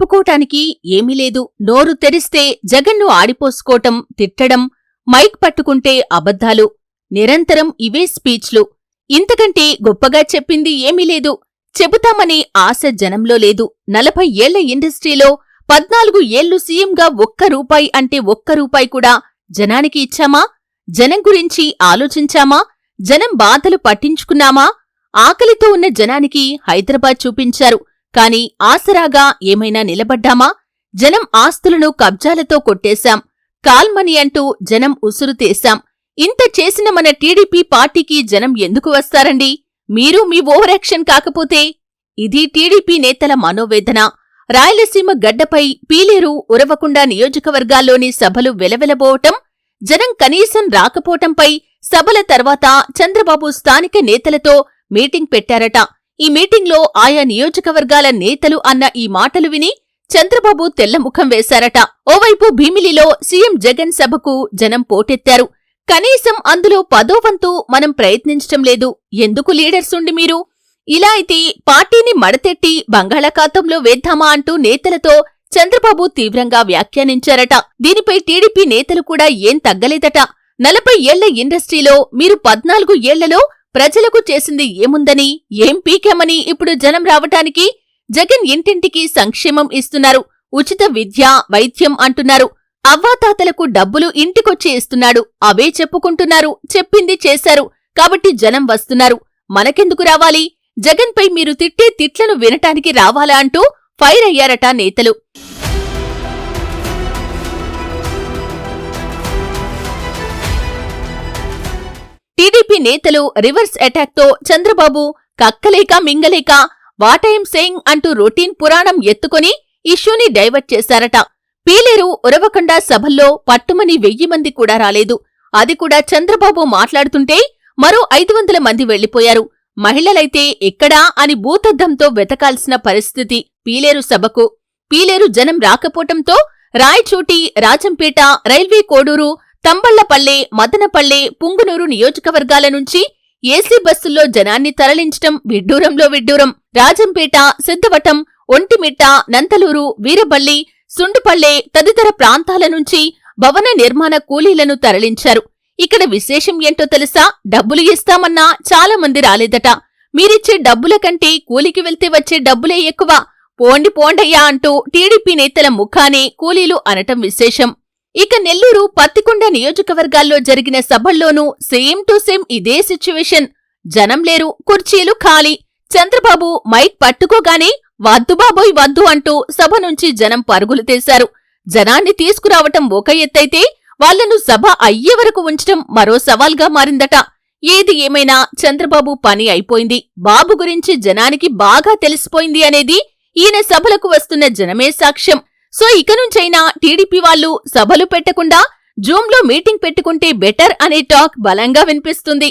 చెప్పుకోటానికి ఏమీ లేదు. నోరు తెరిస్తే జగన్ను ఆడిపోసుకోటం, తిట్టడం, మైక్ పట్టుకుంటే అబద్ధాలు. నిరంతరం ఇవే స్పీచ్లు. ఇంతకంటే గొప్పగా చెప్పింది ఏమీ లేదు. చెబుతామనే ఆశ జనంలో లేదు. 40 ఏళ్ల ఇండస్ట్రీలో 14 ఏళ్లు సీఎంగా ఒక్క రూపాయి అంటే ఒక్క రూపాయి కూడా జనానికి ఇచ్చామా? జనం గురించి ఆలోచించామా? జనం బాధలు పట్టించుకున్నామా? ఆకలితో ఉన్న జనానికి హైదరాబాద్ చూపించారు. కాని ఆసరాగా ఏమైనా నిలబడ్డామా? జనం ఆస్తులను కబ్జాలతో కొట్టేశాం. కాల్మనీ అంటూ జనం ఉసురు తీశాం. ఇంత చేసిన మన టీడీపీ పార్టీకి జనం ఎందుకు వస్తారండి? మీరు మీ ఓవరాక్షన్ కాకపోతే? ఇది టీడీపీ నేతల మనోవేదన. రాయలసీమ గడ్డపై పీలేరు, ఉరవకొండ నియోజకవర్గాల్లోని సభలు వెలవెలబోవటం, జనం కనీసం రాకపోవటంపై సభల తర్వాత చంద్రబాబు స్థానిక నేతలతో మీటింగ్ పెట్టారట. ఈ మీటింగ్లో ఆయా నియోజకవర్గాల నేతలు అన్న ఈ మాటలు విని చంద్రబాబు తెల్లముఖం వేశారట. ఓవైపు భీమిలిలో సీఎం జగన్ సభకు జనం పోటెత్తారు. కనీసం అందులో 10వ వంతు మనం ప్రయత్నించటం లేదు. ఎందుకు లీడర్సుండి మీరు? ఇలా అయితే పార్టీని మడతెట్టి బంగాళాఖాతంలో వేద్దామా అంటూ నేతలతో చంద్రబాబు తీవ్రంగా వ్యాఖ్యానించారట. దీనిపై టీడీపీ నేతలు కూడా ఏం తగ్గలేదట. 40 ఏళ్ల ఇండస్ట్రీలో మీరు 14 ఏళ్లలో ప్రజలకు చేసింది ఏముందని, ఏం పీకామని ఇప్పుడు జనం రావటానికి? జగన్ ఇంటింటికి సంక్షేమం ఇస్తున్నారు, ఉచిత విద్య, వైద్యం అంటున్నారు. అవ్వాతాతలకు డబ్బులు ఇంటికొచ్చి ఇస్తున్నాడు. అవే చెప్పుకుంటున్నారు. చెప్పింది చేశారు కాబట్టి జనం వస్తున్నారు. మనకెందుకు రావాలి? జగన్పై మీరు తిట్టే తిట్లను వినటానికి రావాలా అంటూ ఫైర్ అయ్యారట నేతలు. టీడీపీ నేతలు రివర్స్ అటాక్తో చంద్రబాబు కక్కలేక మింగలేక వాటైం సెయింగ్ అంటూ రొటీన్ పురాణం ఎత్తుకొని ఇష్యూని డైవర్ట్ చేశారట. పీలేరు, ఉరవకొండ సభల్లో పట్టుమని 1000 మంది కూడా రాలేదు. అది కూడా చంద్రబాబు మాట్లాడుతుంటే మరో 500 మంది వెళ్లిపోయారు. మహిళలైతే ఎక్కడా అని భూతద్దంతో వెతకాల్సిన పరిస్థితి పీలేరు సభకు. పీలేరు జనం రాకపోవటంతో రాయచోటి, రాజంపేట, రైల్వే కోడూరు, తంబళ్లపల్లె, మదనపల్లె, పుంగునూరు నియోజకవర్గాల నుంచి ఏసీ బస్సుల్లో జనాన్ని తరలించటం విడ్డూరంలో విడ్డూరం. రాజంపేట, సిద్ధవటం, ఒంటిమిట్ట, నంతలూరు, వీరబల్లి, సుండుపల్లె తదితర ప్రాంతాల నుంచి భవన నిర్మాణ కూలీలను తరలించారు. ఇక్కడ విశేషం ఏంటో తెలుసా? డబ్బులు ఇస్తామన్నా చాలా మంది రాలేదట. మీరిచ్చే డబ్బుల కంటే కూలికి వెళ్తే వచ్చే డబ్బులే ఎక్కువ. పోండి పోండయ్యా అంటూ టీడీపీ నేతల ముఖానే కూలీలు అనటం విశేషం. ఇక నెల్లూరు, పత్తికొండ నియోజకవర్గాల్లో జరిగిన సభల్లోనూ సేమ్ టు సేమ్ ఇదే సిచ్యువేషన్. జనం లేరు, కుర్చీలు ఖాళీ. చంద్రబాబు మైక్ పట్టుకోగానే వద్దు బాబోయ్ వద్దు అంటూ సభ నుంచి జనం పరుగులు తీశారు. జనాన్ని తీసుకురావటం ఒక ఎత్తైతే వాళ్లను సభ అయ్యే వరకు ఉంచటం మరో సవాల్గా మారిందట. ఏది ఏమైనా చంద్రబాబు పని అయిపోయింది. బాబు గురించి జనానికి బాగా తెలిసిపోయింది అనేది ఈయన సభలకు వస్తున్న జనమే సాక్ష్యం. సో ఇక నుంచైనా టీడీపీ వాళ్లు సభలు పెట్టకుండా జూమ్లో మీటింగ్ పెట్టుకుంటే బెటర్ అనే టాక్ బలంగా వినిపిస్తుంది.